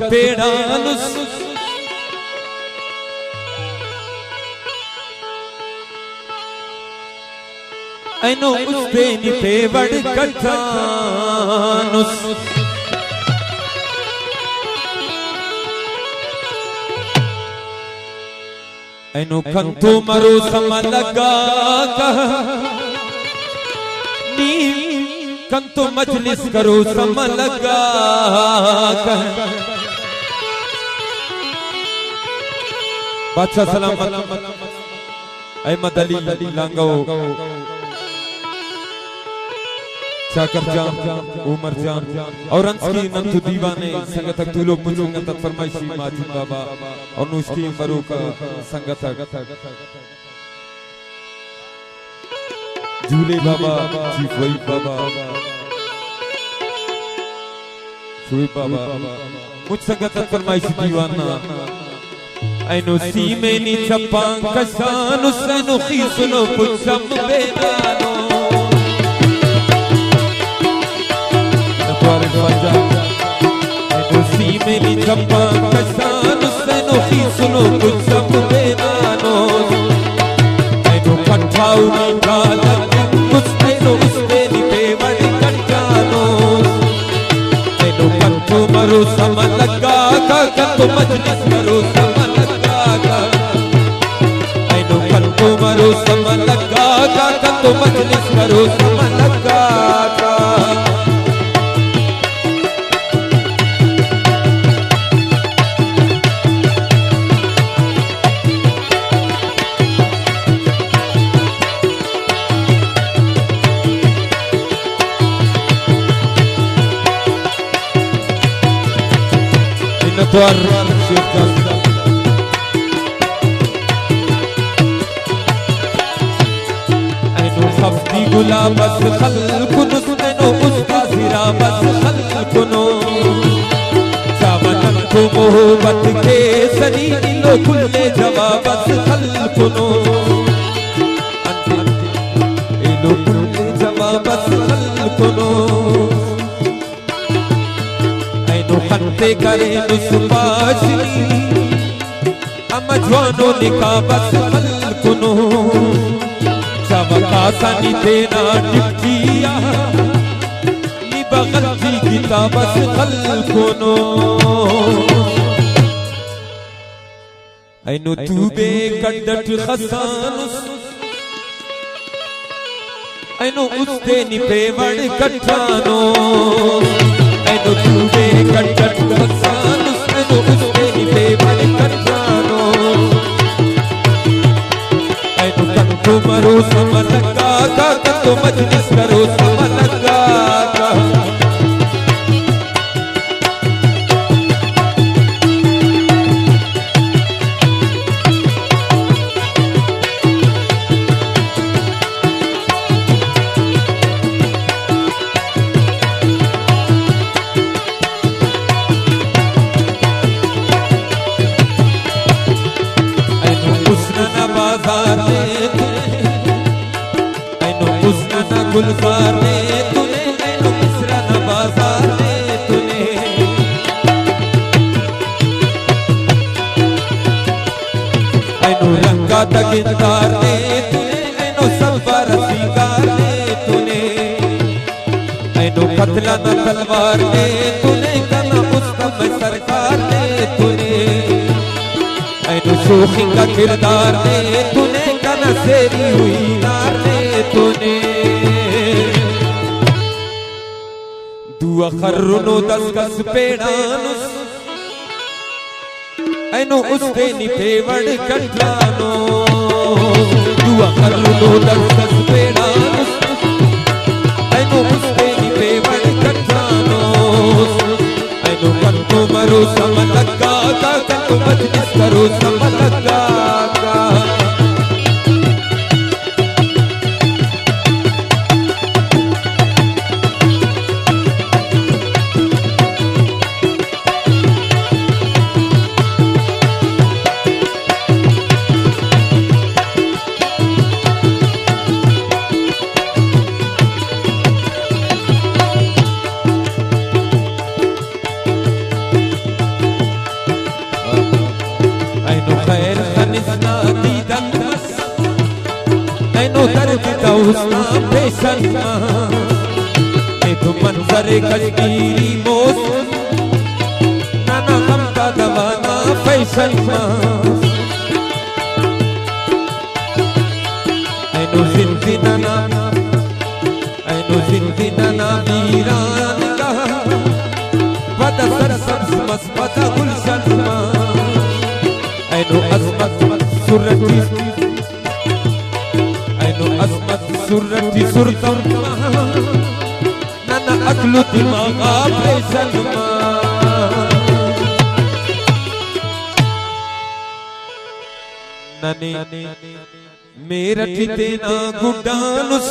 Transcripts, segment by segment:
पेड़ानुस ऐनो उसते निपे वड़ कठानुस ऐनो खंतु मरो समलगा नी कंतो मजलिस करो समलगा बादशाह सलाम अहमद अली लांगो चाकर जान उमर जान और अंस की नंतु दीवाने संगत तुलो मुझुंगत फरमाइशी माजी बाबा और उसकी फरूक संगत झूले बाबा चीफ वही बाबा शुई बाबा मुझ संगत फरमाइशी दीवाना ऐनो सीमे नी छपां कशानु सैनो खीसनो पुछम बेदानो ऐनो सीमे नी छपां कशानु सैनो खीसनो पुछम बेदानो ऐनो कठाऊ नी गाला मुस्तैनो उसते नी पेवड़ी कटानो ऐनो कंतो मरो समलगा का कंतो मजलिस करो मरो समलगा का कंतो मजलिस करो समलगा का इन द्वार गुलाम बस खल्कुनो सुनो उसका सिरा बस खल्कुनो चावनन को मोहब्बत के सरी लो खुले जवाब बस खल्कुनो लो खुले जवाब बस खल्कुनो ऐनो खत्ते करे नुसबाशी अमजवानो निका बस खल्कुनो वकासानी देना टिप्टिया नी बगल की किताबस खल्कुनो ऐनो तूबे कड्डट खसानुस ऐनो उसते नी पेवड़ कठानो ऐनो तूबे कड्डट खसानुस ऐनो उसते नी पेवड़ कठानो मरो समलगा का कंतो मजलिस करो समलगा का गुलजार ने तूने ऐनो मिसरा बाजार ने तूने ऐनो रंगा तगिंदार ने तूने ऐनो सफर सिंगार ने तूने ऐनो कतला न तलवार ने तूने कना मुस्तम सरकार ने तूने ऐनो शोखी का किरदार ने तूने कना सेरी हुई नार ने तूने दुआ खर्रुनो दस्कस पेड़ानुस ऐनो उसते नी पेवड़ कठानो दुआ खर्रुनो दस्कस पेड़ानुस ऐनो उसते नी पेवड़ कठानो ऐनो कंतो मरो समलगा का कंतो मजलिस करो समलगा का उसका फैशन तो मंजर कश्मीरी मोस नाना हमका दवाना फैशन ऐनो जिंदी नाना वीरान का बदसर सब्ज मस्बत गुलशन ऐनो असमत सुरती ऐनो असमत सुरती सुरतम नाना अकलु दिमागा प्रेशन नने मेरठ देना गुडानुस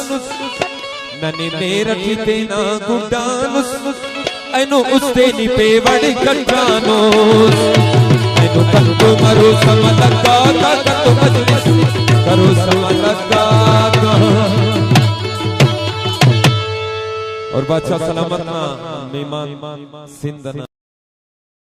नने मेरठ देना गुडानुस ऐनो उस्ते नी पे वड़ कटानोस ऐनो कंतो मरो समलका कंतो मजलिस करो समलका और बादशाह सलामत ना मेहमान सिंध ना